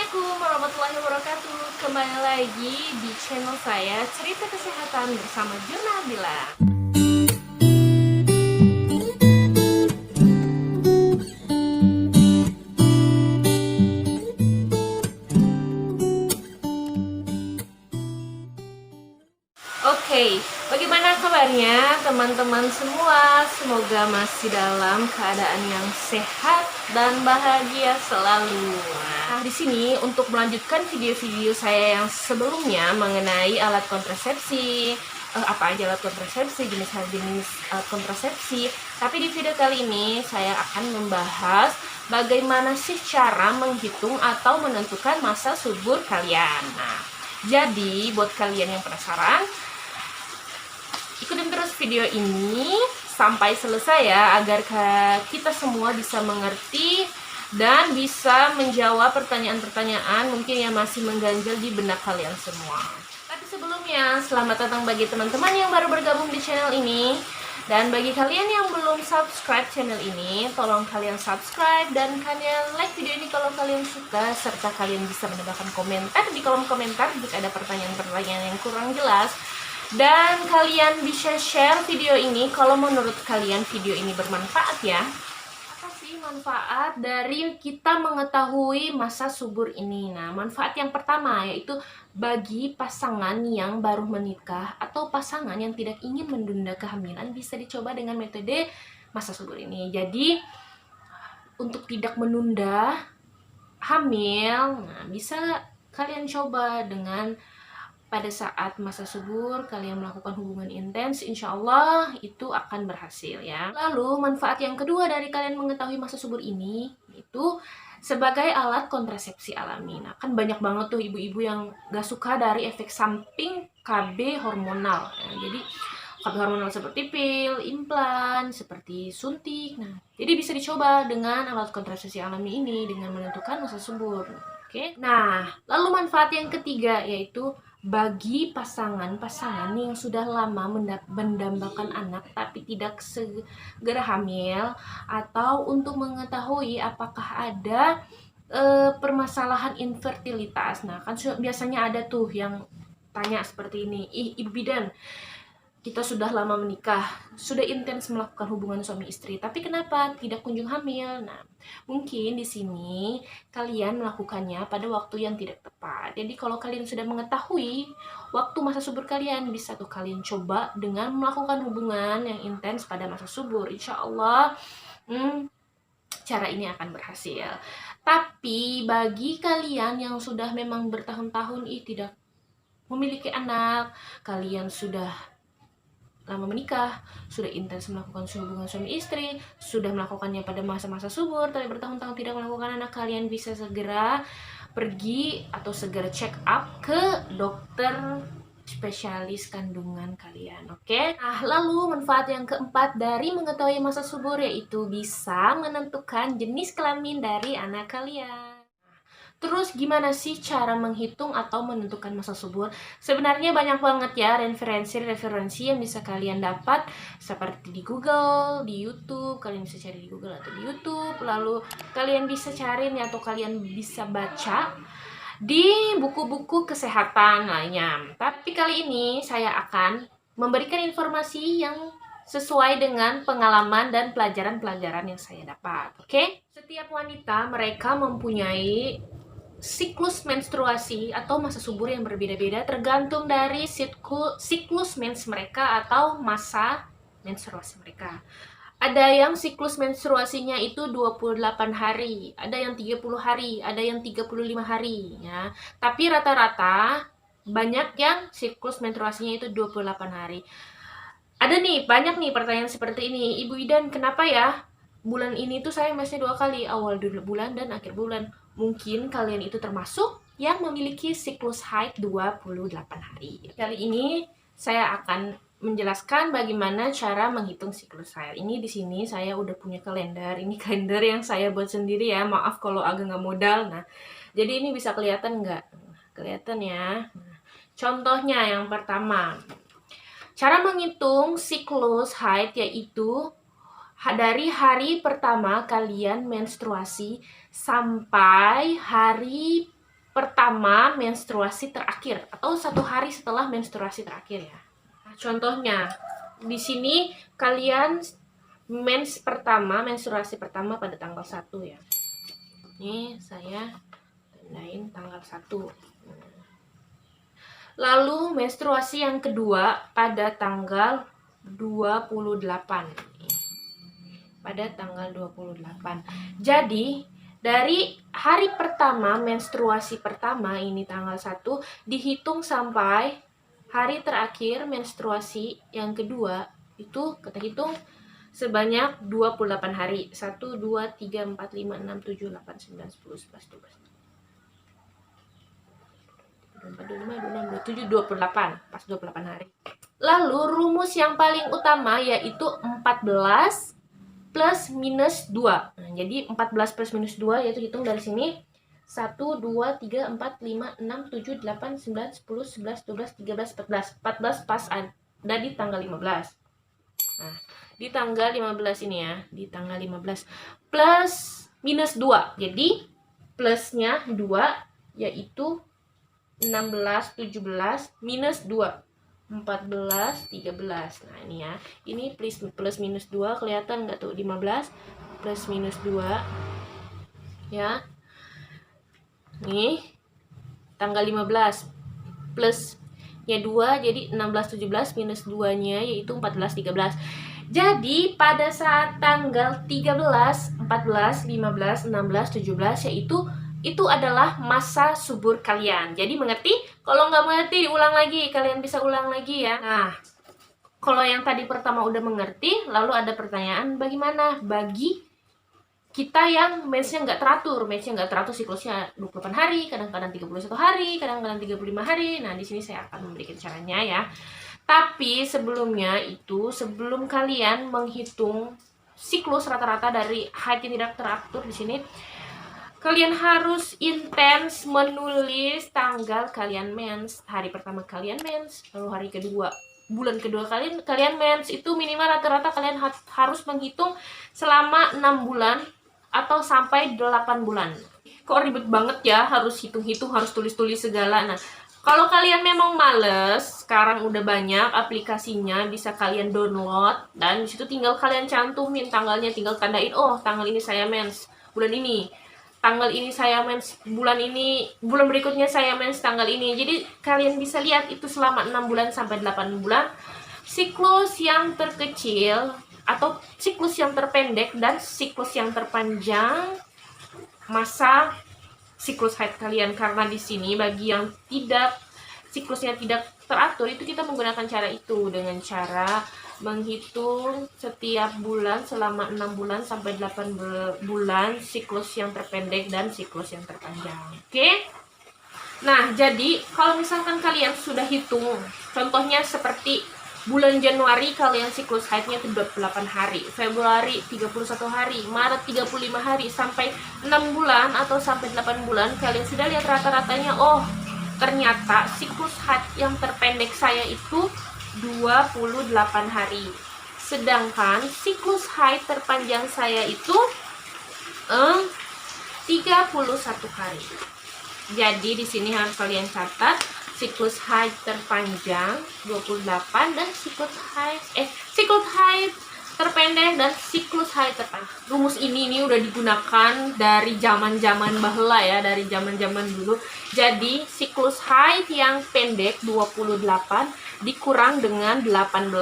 Assalamualaikum warahmatullahi wabarakatuh. Kembali lagi di channel saya Cerita Kesehatan bersama Jurnabila. Oke, bagaimana kabarnya teman-teman semua? Semoga masih dalam keadaan yang sehat dan bahagia selalu. Nah, di sini untuk melanjutkan video-video saya yang sebelumnya mengenai alat kontrasepsi, apa aja alat kontrasepsi, jenis-jenis alat kontrasepsi. Tapi di video kali ini saya akan membahas bagaimana sih cara menghitung atau menentukan masa subur kalian. Nah, jadi buat kalian yang penasaran, ikutin terus video ini sampai selesai ya, agar kita semua bisa mengerti dan bisa menjawab pertanyaan-pertanyaan mungkin yang masih mengganjal di benak kalian semua. Tapi sebelumnya, selamat datang bagi teman-teman yang baru bergabung di channel ini. Dan bagi kalian yang belum subscribe channel ini, tolong kalian subscribe dan kalian like video ini kalau kalian suka, serta kalian bisa menambahkan komentar di kolom komentar jika ada pertanyaan-pertanyaan yang kurang jelas. Dan kalian bisa share video ini kalau menurut kalian video ini bermanfaat ya. Apa sih manfaat dari kita mengetahui masa subur ini? Nah, manfaat yang pertama yaitu bagi pasangan yang baru menikah atau pasangan yang tidak ingin menunda kehamilan, bisa dicoba dengan metode masa subur ini. Jadi untuk tidak menunda hamil, nah bisa kalian coba dengan pada saat masa subur kalian melakukan hubungan intens, insya Allah itu akan berhasil ya. Lalu manfaat yang kedua dari kalian mengetahui masa subur ini itu sebagai alat kontrasepsi alami. Nah, kan banyak banget tuh ibu-ibu yang gak suka dari efek samping KB hormonal ya. Jadi KB hormonal seperti pil, implan, seperti suntik. Nah, jadi bisa dicoba dengan alat kontrasepsi alami ini dengan menentukan masa subur. Oke. Nah, lalu manfaat yang ketiga yaitu bagi pasangan-pasangan yang sudah lama mendambakan anak tapi tidak segera hamil, atau untuk mengetahui apakah ada permasalahan infertilitas. Nah, kan biasanya ada tuh yang tanya seperti ini, Ibu Bidan, kita sudah lama menikah, sudah intens melakukan hubungan suami istri, tapi kenapa tidak kunjung hamil? Nah, mungkin di sini kalian melakukannya pada waktu yang tidak tepat. Jadi kalau kalian sudah mengetahui waktu masa subur kalian, bisa tuh kalian coba dengan melakukan hubungan yang intens pada masa subur. Insya Allah cara ini akan berhasil. Tapi bagi kalian yang sudah memang bertahun-tahun tidak memiliki anak, kalian sudah lama menikah, sudah intens melakukan hubungan suami istri, sudah melakukannya pada masa-masa subur, tapi bertahun-tahun tidak melakukan anak, kalian bisa segera pergi atau segera check up ke dokter spesialis kandungan kalian. Oke? Nah, lalu manfaat yang keempat dari mengetahui masa subur yaitu bisa menentukan jenis kelamin dari anak kalian. Terus gimana sih cara menghitung atau menentukan masa subur? Sebenarnya banyak banget ya referensi yang bisa kalian dapat, seperti di Google, di YouTube. Kalian bisa cari di Google atau di YouTube. Lalu kalian bisa cari nih atau kalian bisa baca di buku-buku kesehatan lainnya. Tapi kali ini saya akan memberikan informasi yang sesuai dengan pengalaman dan pelajaran-pelajaran yang saya dapat. Oke? Setiap wanita mereka mempunyai siklus menstruasi atau masa subur yang berbeda-beda tergantung dari siklus mens mereka atau masa menstruasi mereka. Ada yang siklus menstruasinya itu 28 hari, ada yang 30 hari, ada yang 35 hari ya. Tapi rata-rata banyak yang siklus menstruasinya itu 28 hari. Ada nih, banyak nih pertanyaan seperti ini. Ibu Idan, kenapa ya bulan ini tuh saya mensnya 2 kali, awal bulan dan akhir bulan? Mungkin kalian itu termasuk yang memiliki siklus haid 28 hari. Kali ini saya akan menjelaskan bagaimana cara menghitung siklus haid. Ini di sini saya udah punya kalender. Ini kalender yang saya buat sendiri ya. Maaf kalau agak nggak modal. Nah, jadi ini bisa kelihatan nggak? Kelihatan ya. Nah, contohnya yang pertama, cara menghitung siklus haid yaitu dari hari pertama kalian menstruasi sampai hari pertama menstruasi terakhir atau 1 hari setelah menstruasi terakhir ya. Nah, contohnya di sini kalian menstruasi pertama pada tanggal 1 ya. Ini saya tandain tanggal 1. Lalu menstruasi yang kedua pada tanggal 28. Pada tanggal 28. Jadi dari hari pertama menstruasi pertama ini tanggal 1 dihitung sampai hari terakhir menstruasi yang kedua, itu kita hitung sebanyak 28 hari. 1 2 3 4 5 6 7 8 9 10 11 12 27, 28, pas 28 hari. Lalu rumus yang paling utama yaitu 14 plus minus 2. Nah, jadi 14 plus minus 2 yaitu hitung dari sini 1, 2, 3, 4, 5, 6, 7, 8, 9, 10, 11, 12, 13, 14. 14 pas ada di tanggal 15. Nah, di tanggal 15 ini ya, di tanggal 15 plus minus 2. Jadi plusnya 2 yaitu 16, 17 minus 2 14, 13. Nah ini ya, ini plus minus 2 kelihatan nggak tuh? 15 plus minus 2 ya. Nih tanggal 15 plusnya 2 jadi 16, 17 minus 2 nya yaitu 14, 13. Jadi pada saat tanggal 13, 14, 15, 16, 17 yaitu itu adalah masa subur kalian. Jadi mengerti? Kalau nggak mengerti diulang lagi, kalian bisa ulang lagi ya. Nah, kalau yang tadi pertama udah mengerti, lalu ada pertanyaan bagaimana bagi kita yang mensnya nggak teratur. Mensnya nggak teratur, siklusnya 28 hari, kadang-kadang 31 hari, kadang-kadang 35 hari. Nah, di sini saya akan memberikan caranya ya. Tapi sebelumnya itu, sebelum kalian menghitung siklus rata-rata dari haid yang tidak teratur di sini, kalian harus intens menulis tanggal kalian mens, hari pertama kalian mens, lalu hari kedua, bulan kedua kalian mens. Itu minimal rata-rata kalian harus menghitung selama 6 bulan atau sampai 8 bulan. Kok ribet banget ya, harus hitung-hitung, harus tulis-tulis segala. Nah, kalau kalian memang males, sekarang udah banyak aplikasinya, bisa kalian download dan disitu tinggal kalian cantumin tanggalnya, tinggal tandain, oh tanggal ini saya mens bulan ini, tanggal ini saya mens bulan ini, bulan berikutnya saya mens tanggal ini. Jadi kalian bisa lihat itu selama 6 bulan sampai 8 bulan siklus yang terkecil atau siklus yang terpendek dan siklus yang terpanjang masa siklus haid kalian. Karena di sini bagi yang tidak siklusnya tidak teratur itu kita menggunakan cara itu, dengan cara menghitung setiap bulan selama 6 bulan sampai 8 bulan siklus yang terpendek dan siklus yang terpanjang. Oke? Nah, jadi kalau misalkan kalian sudah hitung, contohnya seperti bulan Januari kalian siklus haidnya 28 hari, Februari 31 hari, Maret 35 hari, sampai 6 bulan atau sampai 8 bulan kalian sudah lihat rata-ratanya, oh ternyata siklus haid yang terpendek saya itu 28 hari. Sedangkan siklus haid terpanjang saya itu 31 hari. Jadi di sini harus kalian catat siklus haid terpanjang 28 dan siklus haid terpendek dan siklus haid terpanjang. Rumus ini udah digunakan dari zaman-zaman bahla ya, dari zaman-zaman dulu. Jadi siklus haid yang pendek 28 dikurang dengan 18.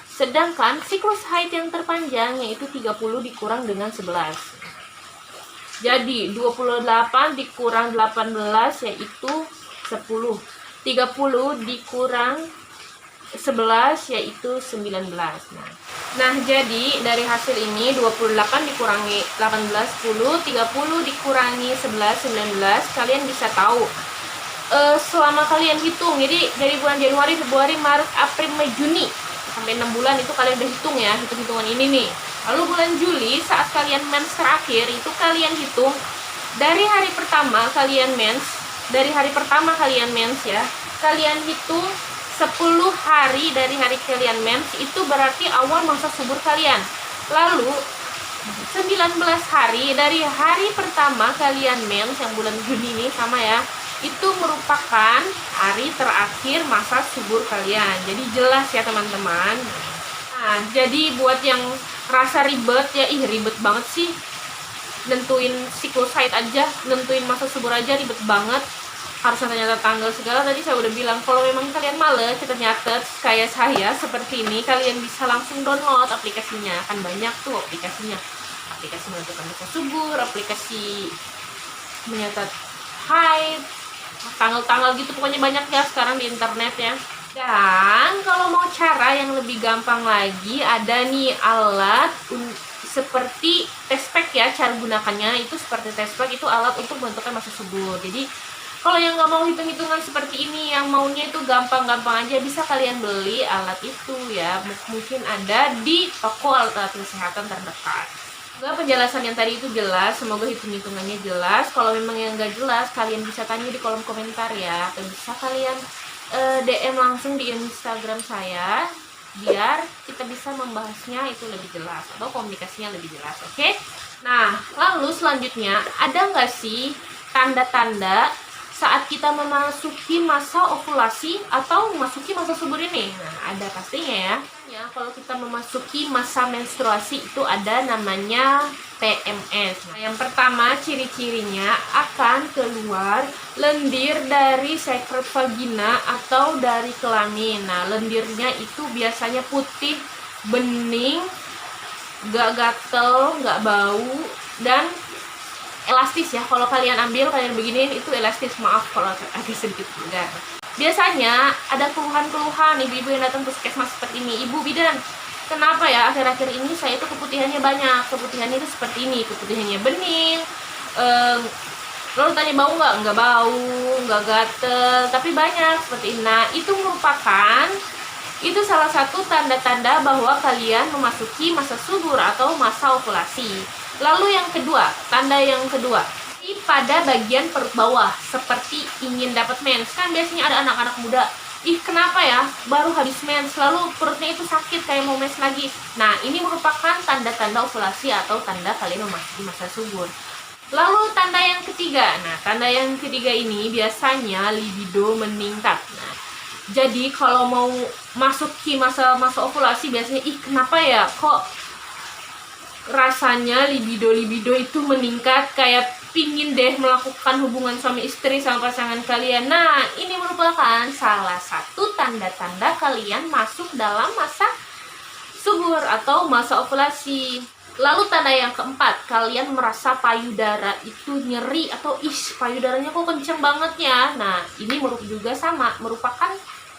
Sedangkan siklus haid yang terpanjang yaitu 30 dikurang dengan 11. Jadi 28 dikurang 18 yaitu 10. 30 dikurang 11 yaitu 19. Nah, jadi dari hasil ini 28 dikurangi 18, 10, 30 dikurangi 11, 19. Kalian bisa tahu selama kalian hitung, jadi dari bulan Januari, Februari, Maret, April, Mei, Juni sampai 6 bulan itu kalian udah hitung ya, hitung-hitungan ini nih. Lalu bulan Juli saat kalian mens terakhir itu kalian hitung dari hari pertama kalian mens, ya, kalian hitung 10 hari dari hari kalian mens, itu berarti awal masa subur kalian. Lalu 19 hari dari hari pertama kalian mens yang bulan Juni ini sama ya, itu merupakan hari terakhir masa subur kalian. Jadi jelas ya teman-teman. Nah, jadi buat yang rasa ribet ya, ribet banget sih nentuin siklus haid aja, nentuin masa subur aja ribet banget, harus nyata tanggal segala. Tadi saya udah bilang, kalau memang kalian males kita nyatet kayak saya seperti ini, kalian bisa langsung download aplikasinya, kan banyak tuh aplikasinya, aplikasi menentukan masa subur, aplikasi menyatat haid, tanggal-tanggal gitu, pokoknya banyak ya sekarang di internet ya. Dan kalau mau cara yang lebih gampang lagi, ada nih alat seperti tespek ya, cara gunakannya itu seperti tespek, itu alat untuk menentukan masa subur. Jadi kalau yang nggak mau hitung-hitungan seperti ini, yang maunya itu gampang-gampang aja, bisa kalian beli alat itu ya, mungkin ada di toko alat-alat kesehatan terdekat. Semoga penjelasan yang tadi itu jelas, semoga hitung-hitungannya jelas. Kalau memang yang nggak jelas, kalian bisa tanya di kolom komentar ya, atau bisa kalian DM langsung di Instagram saya, biar kita bisa membahasnya itu lebih jelas, atau komunikasinya lebih jelas, oke? Nah, lalu selanjutnya, ada nggak sih tanda-tanda saat kita memasuki masa ovulasi atau memasuki masa subur ini? Nah, ada pastinya ya. Kalau kita memasuki masa menstruasi itu ada namanya PMS. Nah, yang pertama ciri-cirinya akan keluar lendir dari sekret vagina atau dari kelamin. Nah, lendirnya itu biasanya putih, bening, gak gatel, gak bau, dan elastis ya. Kalau kalian ambil kalian begini itu elastis, maaf kalau agak sedikit vulgar. Biasanya ada keluhan-keluhan ibu-ibu yang datang puskesmas seperti ini, ibu bidan, kenapa ya akhir-akhir ini saya itu keputihannya banyak, keputihannya itu seperti ini, keputihannya bening, lalu tanya bau nggak bau, nggak gatel, tapi banyak seperti ini. Nah, itu salah satu tanda-tanda bahwa kalian memasuki masa subur atau masa ovulasi. Lalu yang kedua, tanda yang kedua, pada bagian perut bawah seperti ingin dapat mens. Kan biasanya ada anak-anak muda, kenapa ya baru habis mens lalu perutnya itu sakit kayak mau mens lagi. Nah, ini merupakan tanda-tanda ovulasi atau tanda kalian memasuki masa subur. Lalu tanda yang ketiga, nah tanda yang ketiga ini biasanya libido meningkat. Nah, jadi kalau mau masuki masa ovulasi biasanya kenapa ya kok rasanya libido itu meningkat, kayak pingin deh melakukan hubungan suami istri sama pasangan kalian. Nah, ini merupakan salah satu tanda-tanda kalian masuk dalam masa subur atau masa ovulasi. Lalu tanda yang keempat, kalian merasa payudara itu nyeri atau payudaranya kok kenceng banget ya. Nah, ini juga merupakan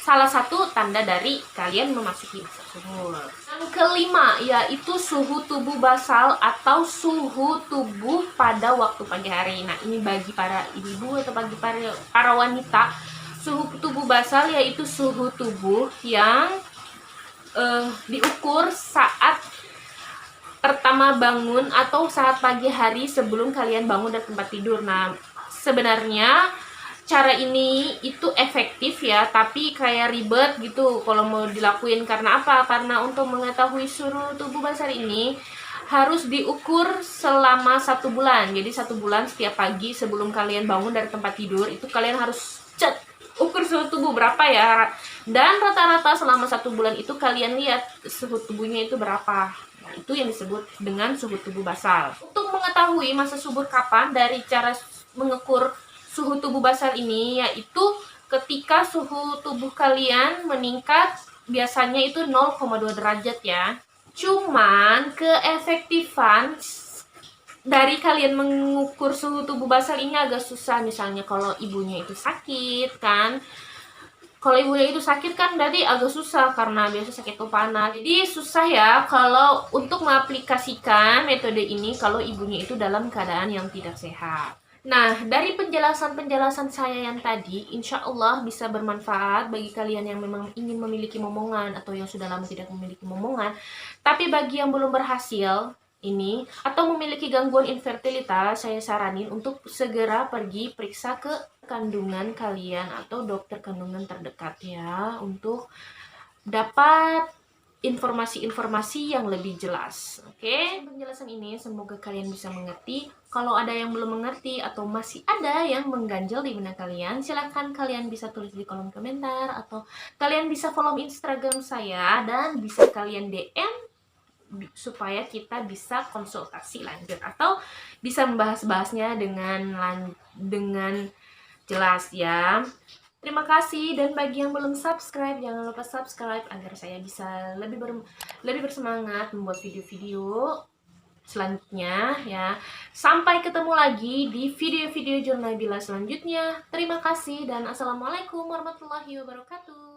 salah satu tanda dari kalian memasuki masa subur. Yang kelima yaitu suhu tubuh basal atau suhu tubuh pada waktu pagi hari. Nah, ini bagi para ibu-ibu atau bagi para wanita, suhu tubuh basal yaitu suhu tubuh yang diukur saat pertama bangun atau saat pagi hari sebelum kalian bangun dari tempat tidur. Nah, sebenarnya cara ini itu efektif ya, tapi kayak ribet gitu kalau mau dilakuin. Karena apa? Karena untuk mengetahui suhu tubuh basal ini harus diukur selama 1 bulan. Jadi 1 bulan setiap pagi sebelum kalian bangun dari tempat tidur itu kalian harus ukur suhu tubuh berapa ya. Dan rata-rata selama 1 bulan itu kalian lihat suhu tubuhnya itu berapa. Nah, itu yang disebut dengan suhu tubuh basal. Untuk mengetahui masa subur kapan, dari cara mengukur suhu tubuh basal ini yaitu ketika suhu tubuh kalian meningkat, biasanya itu 0,2 derajat ya. Cuman keefektifan dari kalian mengukur suhu tubuh basal ini agak susah. Misalnya kalau ibunya itu sakit kan, kalau ibunya itu sakit kan berarti agak susah karena biasa sakit panas. Jadi susah ya kalau untuk mengaplikasikan metode ini kalau ibunya itu dalam keadaan yang tidak sehat. Nah, dari penjelasan-penjelasan saya yang tadi, insya Allah bisa bermanfaat bagi kalian yang memang ingin memiliki momongan atau yang sudah lama tidak memiliki momongan. Tapi bagi yang belum berhasil ini atau memiliki gangguan infertilitas, saya saranin untuk segera pergi periksa ke kandungan kalian atau dokter kandungan terdekat ya, untuk dapat informasi-informasi yang lebih jelas. Oke, penjelasan ini semoga kalian bisa mengerti. Kalau ada yang belum mengerti atau masih ada yang mengganjal di benak kalian, silahkan kalian bisa tulis di kolom komentar, atau kalian bisa follow Instagram saya, dan bisa kalian DM supaya kita bisa konsultasi lanjut atau bisa membahas-bahasnya dengan jelas ya. Terima kasih, dan bagi yang belum subscribe, jangan lupa subscribe agar saya bisa lebih bersemangat membuat video-video selanjutnya ya. Sampai ketemu lagi di video-video Jurnal Bila selanjutnya. Terima kasih dan assalamualaikum warahmatullahi wabarakatuh.